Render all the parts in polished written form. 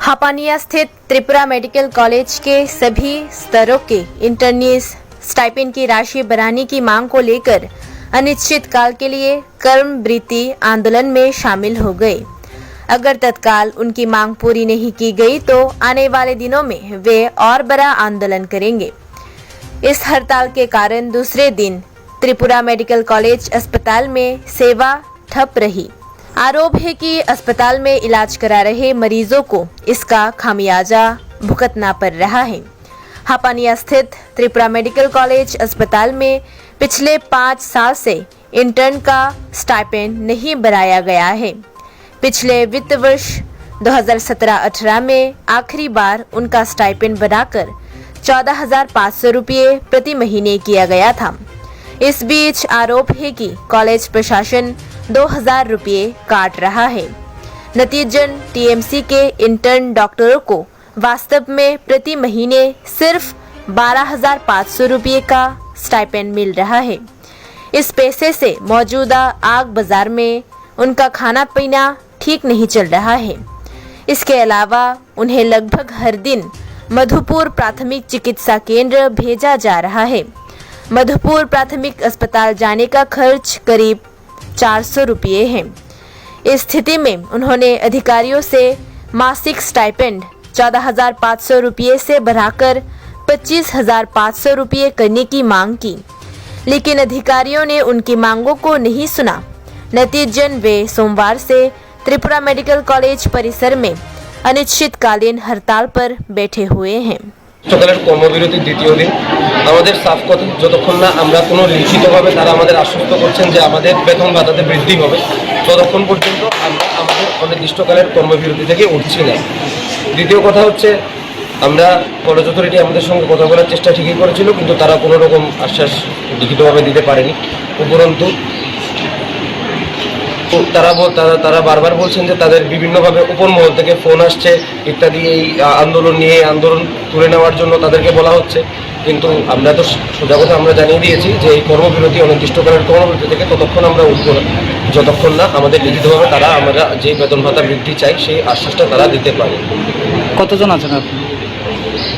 हापानिया स्थित Tripura medical college के सभी स्तरों के इंटर्नीज स्टाइपेंड की राशि बढ़ाने की मांग को लेकर अनिश्चित काल के लिए कर्मवृत्ति आंदोलन में शामिल हो गए। अगर तत्काल उनकी मांग पूरी नहीं की गई तो आने वाले दिनों में वे और बड़ा आंदोलन करेंगे। इस हड़ताल के कारण दूसरे दिन त्रिपुरा मेडिकल कॉलेज अस्पताल में सेवा ठप रही। आरोप है कि अस्पताल में इलाज करा रहे मरीजों को इसका खामियाजा भुगतना पड़ रहा है। हापानिया स्थित त्रिपुरा मेडिकल कॉलेज अस्पताल में पिछले 5 साल से इंटर्न का स्टाइपेंड नहीं बढ़ाया गया है। पिछले वित्त वर्ष 2017-18 में आखिरी बार उनका स्टाइपेंड बढ़ाकर 14,500 रुपये प्रति महीने किया गया था। इस बीच आरोप है कि कॉलेज प्रशासन 2,000 रुपये काट रहा है। नतीजन टीएमसी के इंटर्न डॉक्टरों को वास्तव में प्रति महीने सिर्फ 12,500 रुपये का स्टाइपेंड मिल रहा है। इस पैसे से मौजूदा आग बाजार में उनका खाना पीना ठीक नहीं चल रहा है। इसके अलावा उन्हें लगभग हर दिन मधुपुर प्राथमिक चिकित्सा केंद्र भेजा जा रहा है। मधुपुर प्राथमिक अस्पताल जाने का खर्च करीब 400 रुपये है। इस स्थिति में उन्होंने अधिकारियों से मासिक स्टाइपेंड 14,500 रुपये से बढ़ाकर 25,500 रुपये करने की मांग की, लेकिन अधिकारियों ने उनकी मांगों को नहीं सुना। नतीजन वे सोमवार से त्रिपुरा मेडिकल कॉलेज परिसर में अनिश्चितकालीन हड़ताल पर बैठे हुए हैं। সকালের কর্মবিরতির দ্বিতীয় দিন আমাদের সাফ কথা, যতক্ষণ না আমরা কোনো লিখিতভাবে তারা আমাদের আশ্বস্ত করছেন যে আমাদের বেতন ভাতাতে বৃদ্ধি হবে, ততক্ষণ পর্যন্ত আমরা আমাদের অনির্দিষ্টকালের কর্মবিরতি থেকে উঠছি না। দ্বিতীয় কথা হচ্ছে, আমরা কলেজ অথরিটি আমাদের সঙ্গে কথা বলার চেষ্টা ঠিকই করেছিল, কিন্তু তারা কোনো রকম আশ্বাস লিখিতভাবে দিতে পারেনি। উপরন্তু তারা বারবার বলছেন যে তাদের বিভিন্নভাবে উপর মহল থেকে ফোন আসছে ইত্যাদি, এই আন্দোলন নিয়ে আন্দোলন তুলে নেওয়ার জন্য তাদেরকে বলা হচ্ছে। কিন্তু আমরা তো সোজা কথা আমরা জানিয়ে দিয়েছি যে এই কর্মবিরতি অনির্দিষ্টকালের কর্মবিরতি থেকে ততক্ষণ আমরা উঠবো না, যতক্ষণ না আমাদের লিখিতভাবে তারা আমরা যে বেতন ভাতা বৃদ্ধি চাই সেই আশ্বাসটা তারা দিতে পারে। কতজন আছেন আপনি?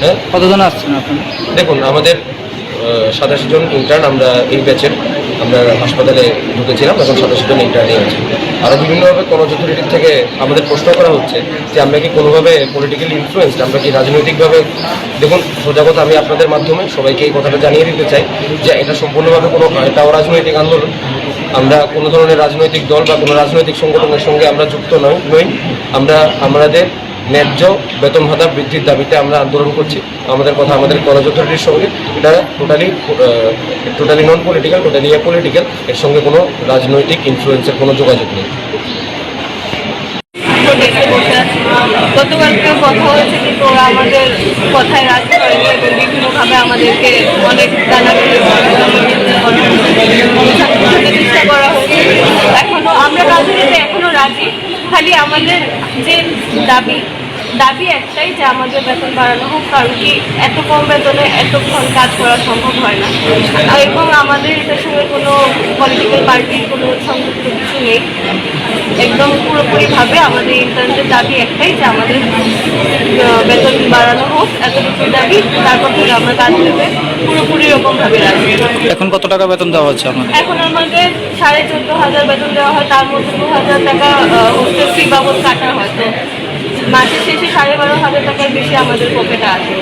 হ্যাঁ, কতজন আসছেন আপনি? দেখুন, আমাদের 87 জন ইন্টার্ন আমরা এই ব্যাচের আমরা হাসপাতালে ঢুকেছিলাম, এখন 87 জন ইন্টার্নই আছে। আরও বিভিন্নভাবে কলেজ অথরিটির থেকে আমাদের প্রশ্ন করা হচ্ছে যে আমরা কি কোনোভাবে পলিটিক্যালি ইনফ্লুয়েন্সড, আমরা কি রাজনৈতিকভাবে। দেখুন, সোজা কথা আমি আপনাদের মাধ্যমে সবাইকে এই কথাটা জানিয়ে দিতে চাই যে এটা সম্পূর্ণভাবে এটাও রাজনৈতিক আন্দোলন। আমরা কোনো ধরনের রাজনৈতিক দল বা কোনো রাজনৈতিক সংগঠনের সঙ্গে আমরা যুক্ত নই। আমরা আমাদের ন্যায্য বেতন ভাতা বৃদ্ধির দাবিতে আমরা আন্দোলন করছি। আমাদের কথা আমাদের কলেজ অথরিটির সঙ্গে এটা totally non political, totally apolitical, এর সঙ্গে কোনো রাজনৈতিক ইনফ্লুয়েন্সের কোনো যোগাযোগ নেই। গতকালকে কথা হয়েছে, কিন্তু ওরা আমাদের কথায় রাখতে পারেনি এবং বিভিন্নভাবে আমাদেরকে অনেক চেষ্টা করা হয়েছে। এখনো আমরা রাজনীতিতে রাজি, খালি আমাদের যে দাবি একটাই যে আমাদের বেতন বাড়ানো হোক, কারণ কি এত কম বেতনে এতক্ষণ কাজ করা সম্ভব হয় না। এবং আমাদের এটার সঙ্গে কোনো পলিটিক্যাল পার্টির কোনো সংযুক্ত কিছু নেই। একদম পুরোপুরিভাবে আমাদের ইন্টার্নদের দাবি একটাই যে আমাদের বেতন বাড়ানো হোক, এতটুকু দাবি। তারপর থেকে আমরা কাজ করতে পুরোপুরি রকমভাবে রাখি। এখন কত টাকা বেতন দেওয়া হচ্ছে আপনাদের? এখন আমাদের 14,500 বেতন দেওয়া হয়, তার মধ্যে 2,000 টাকা হোস্টেল ফি বাবদ কাটা হয়। তো মাসের শেষে 12,500 টাকার বেশি আমাদের পকেটে আসে,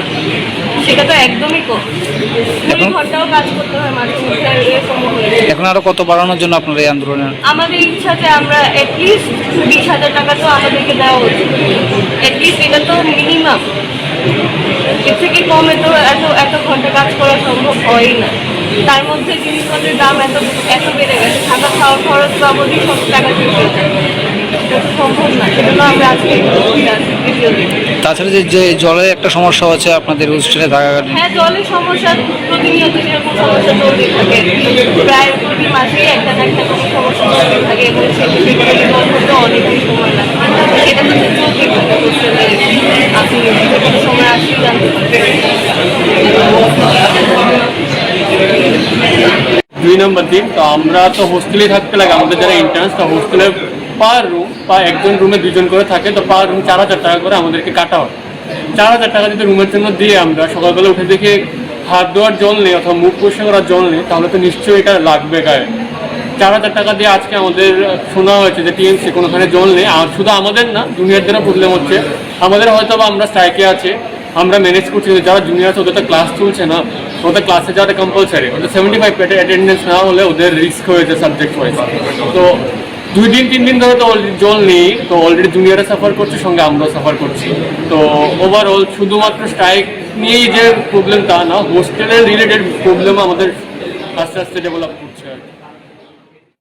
সেটা তো একদমই কম। 2 ঘন্টাও কাজ করতে হয় মাঝে মধ্যে, এরকম হয়ে যায়। এখন আরো কত বাড়ানোর জন্য আপনারা এই আন্দোলনের? আমাদের ইচ্ছা যে আমরা অ্যাটলিস্ট 20,000 টাকা তো আমাদেরকে দেওয়া উচিত, অ্যাটলিস্ট এটা তো মিনিমাম। এর থেকে কমে তো এত ঘন্টা কাজ করা সম্ভব হয়ই না। তার মধ্যে জিনিসপত্রের দাম এত বেড়ে গেছে, থাকা খাওয়া খরচ বাবদই সব টাকা শেষ হয়ে যায়, এটা তো সম্ভব না। সেজন্য আমরা আজকে তাছাড়া যে জলের একটা সমস্যা হচ্ছে আপনাদের হোস্টেলে থাকাকালীন। হ্যাঁ, জলের সমস্যা প্রতিনিয়ত যেরকম সমস্যা চলতেই থাকে, প্রায় প্রতি মাসেই একটা না একটা কোনো সমস্যা চলতেই থাকে এবং সেটি করতে অনেকই সময় লাগে। এটা তো চলতেই থাকে হোস্টেলে আসি, কোনো সময় আসি জানতে পারি। 2 নম্বর দিন তো আমরা তো হোস্টেলে থাকতে লাগে, আমাদের যারা ইন্টার্নস, তো হোস্টেলের পার রুম বা একজন রুমে দুজন করে থাকে, তো পার রুম 4,000 টাকা করে আমাদেরকে কাটা হয়। 4,000 টাকা যদি রুমের জন্য দিয়ে আমরা সকালবেলা উঠে দেখে হাত ধোয়ার জল নেই অথবা মুখ পরিষ্কার করার জল নেই, তাহলে তো নিশ্চয়ই এটা লাগবে গায়ে। 4,000 টাকা দিয়ে আজকে আমাদের শোনা হয়েছে যে টিএমসি কোনোখানে জল নেই। আর শুধু আমাদের না, জুনিয়রদেরও প্রবলেম হচ্ছে। আমাদের হয়তো বা আমরা স্ট্রাইকে আছে, আমরা ম্যানেজ করছি, যারা জুনিয়র আছে ওদের তো ক্লাস চলছে না, ওদের ক্লাসে যাওয়াটা কম্পালসারি। ওদের 75 অ্যাটেন্ডেন্স না হলে ওদের রিস্ক হয়েছে সাবজেক্ট ওয়াইজ। তো 2-3 দিন ধরে তো জল নেই, তো অলরেডি জুনিয়ররা সাফার করছে, সঙ্গে আমরাও সাফার করছি। তো ওভারঅল শুধুমাত্র স্ট্রাইক নিয়েই যে প্রবলেম তা না, হোস্টেলের রিলেটেড প্রবলেম আমাদের আস্তে আস্তে ডেভেলপ